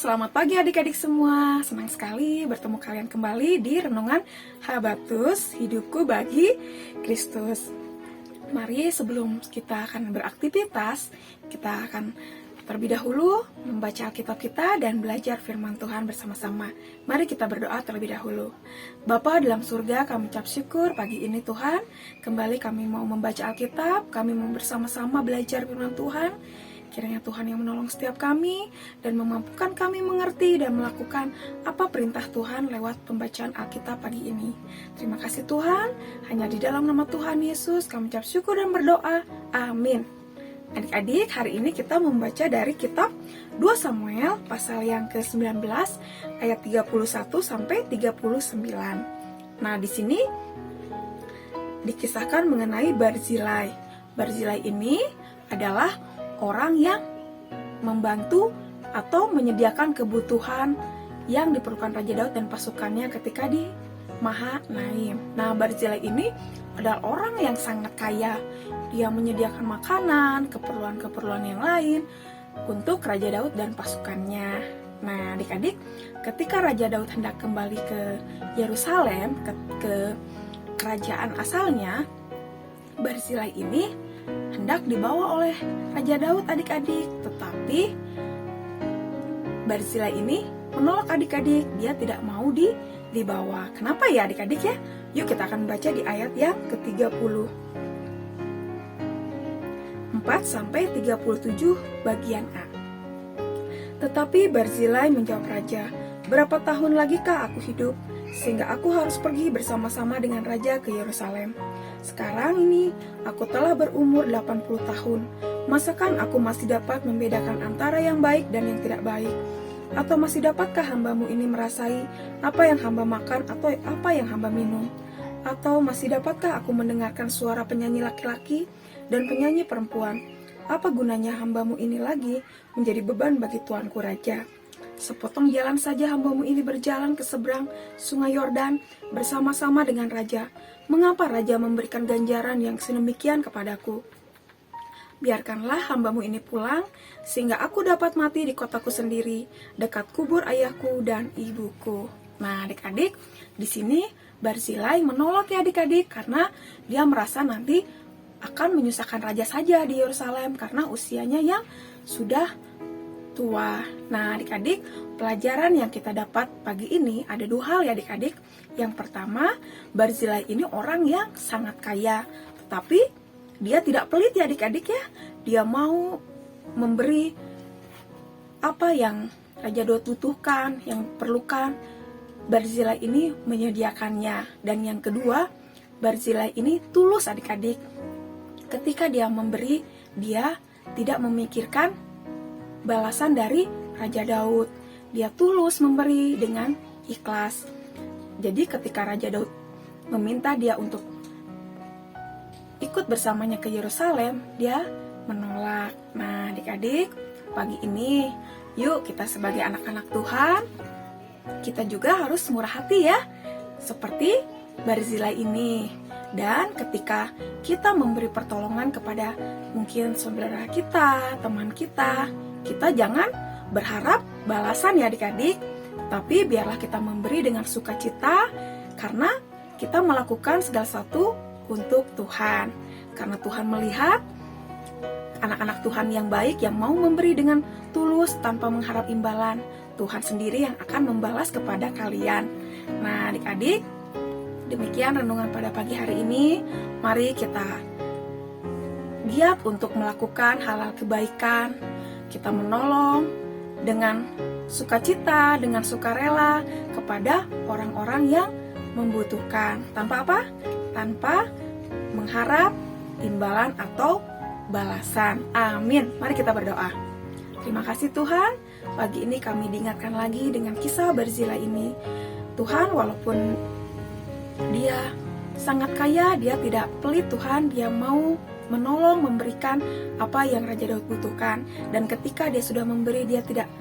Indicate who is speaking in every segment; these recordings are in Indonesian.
Speaker 1: selamat pagi adik-adik semua. Senang sekali bertemu kalian kembali di Renungan Habatus, Hidupku Bagi Kristus. Mari sebelum kita akan beraktivitas, kita akan terlebih dahulu membaca Alkitab kita dan belajar firman Tuhan bersama-sama. Mari kita berdoa terlebih dahulu. Bapa dalam surga, kami ucap syukur pagi ini Tuhan. Kembali kami mau membaca Alkitab, kami mau bersama-sama belajar firman Tuhan. Kiranya Tuhan yang menolong setiap kami dan memampukan kami mengerti dan melakukan apa perintah Tuhan lewat pembacaan Alkitab pagi ini. Terima kasih Tuhan, hanya di dalam nama Tuhan Yesus kami ucap syukur dan berdoa. Amin. Adik-adik, hari ini kita membaca dari kitab 2 Samuel pasal yang ke-19 ayat 31 sampai 39. Nah, di sini dikisahkan mengenai Barzilai. Barzilai ini adalah orang yang membantu atau menyediakan kebutuhan yang diperlukan Raja Daud dan pasukannya ketika di Mahanaim. Nah, Barzilai ini adalah orang yang sangat kaya. Dia menyediakan makanan, keperluan-keperluan yang lain untuk Raja Daud dan pasukannya. Nah, adik-adik, ketika Raja Daud hendak kembali ke Yerusalem, ke kerajaan asalnya, Barzilai ini hendak dibawa oleh Raja Daud adik-adik, tetapi Barzilai ini menolak adik-adik, dia tidak mau dibawa. Kenapa ya adik-adik ya? Yuk kita akan baca di ayat yang ke-34 sampai 37 bagian A. Tetapi Barzilai menjawab raja, "Berapa tahun lagi kah aku hidup, sehingga aku harus pergi bersama-sama dengan raja ke Yerusalem? Sekarang ini aku telah berumur 80 tahun. Masakan aku masih dapat membedakan antara yang baik dan yang tidak baik? Atau masih dapatkah hambamu ini merasai apa yang hamba makan atau apa yang hamba minum? Atau masih dapatkah aku mendengarkan suara penyanyi laki-laki dan penyanyi perempuan? Apa gunanya hambamu ini lagi menjadi beban bagi tuanku raja? Sepotong jalan saja hambamu ini berjalan ke seberang sungai Yordan bersama-sama dengan raja. Mengapa raja memberikan ganjaran yang sedemikian kepadaku? Biarkanlah hambamu ini pulang, sehingga aku dapat mati di kotaku sendiri, dekat kubur ayahku dan ibuku." Nah, adik-adik, di sini Barzilai menolak ya adik-adik, karena dia merasa nanti akan menyusahkan raja saja di Yerusalem karena usianya yang sudah tua. Nah, adik-adik, pelajaran yang kita dapat pagi ini ada dua hal ya adik-adik. Yang pertama, Barzilai ini orang yang sangat kaya, tetapi dia tidak pelit ya adik-adik ya. Dia mau memberi apa yang Raja Daud butuhkan, yang perlukan. Barzilai ini menyediakannya. Dan yang kedua, Barzilai ini tulus adik-adik. Ketika dia memberi, dia tidak memikirkan balasan dari Raja Daud. Dia tulus memberi dengan ikhlas. Jadi ketika Raja Daud meminta dia untuk ikut bersamanya ke Yerusalem, dia menolak. Nah, adik-adik, pagi ini yuk kita sebagai anak-anak Tuhan, kita juga harus murah hati ya, seperti Barzilai ini. Dan ketika kita memberi pertolongan kepada mungkin saudara kita, teman kita jangan berharap balasan ya adik-adik, tapi biarlah kita memberi dengan sukacita karena kita melakukan segala sesuatu untuk Tuhan. Karena Tuhan melihat anak-anak Tuhan yang baik yang mau memberi dengan tulus tanpa mengharap imbalan. Tuhan sendiri yang akan membalas kepada kalian. Nah, adik-adik, demikian renungan pada pagi hari ini. Mari kita giat untuk melakukan hal-hal kebaikan. Kita menolong dengan sukacita, dengan sukarela kepada orang-orang yang membutuhkan. Tanpa apa? Tanpa mengharap imbalan atau balasan. Amin. Mari kita berdoa. Terima kasih Tuhan, pagi ini kami diingatkan lagi dengan kisah Barzilai ini. Tuhan, walaupun dia sangat kaya, dia tidak pelit Tuhan, dia mau menolong, memberikan apa yang Raja Daud butuhkan. Dan ketika dia sudah memberi, dia tidak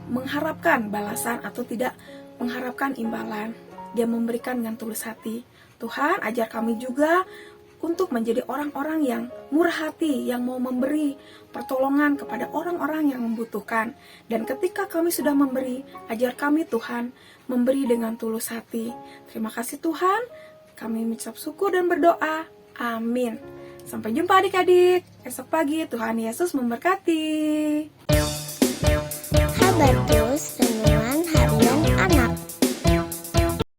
Speaker 1: mengharapkan balasan atau tidak mengharapkan imbalan. Dia memberikan dengan tulus hati. Tuhan, ajar kami juga untuk menjadi orang-orang yang murah hati, yang mau memberi pertolongan kepada orang-orang yang membutuhkan. Dan ketika kami sudah memberi, ajar kami Tuhan memberi dengan tulus hati. Terima kasih Tuhan, kami mengucap syukur dan berdoa. Amin. Sampai jumpa adik-adik. Esok pagi Tuhan Yesus memberkati.
Speaker 2: Habatus Renungan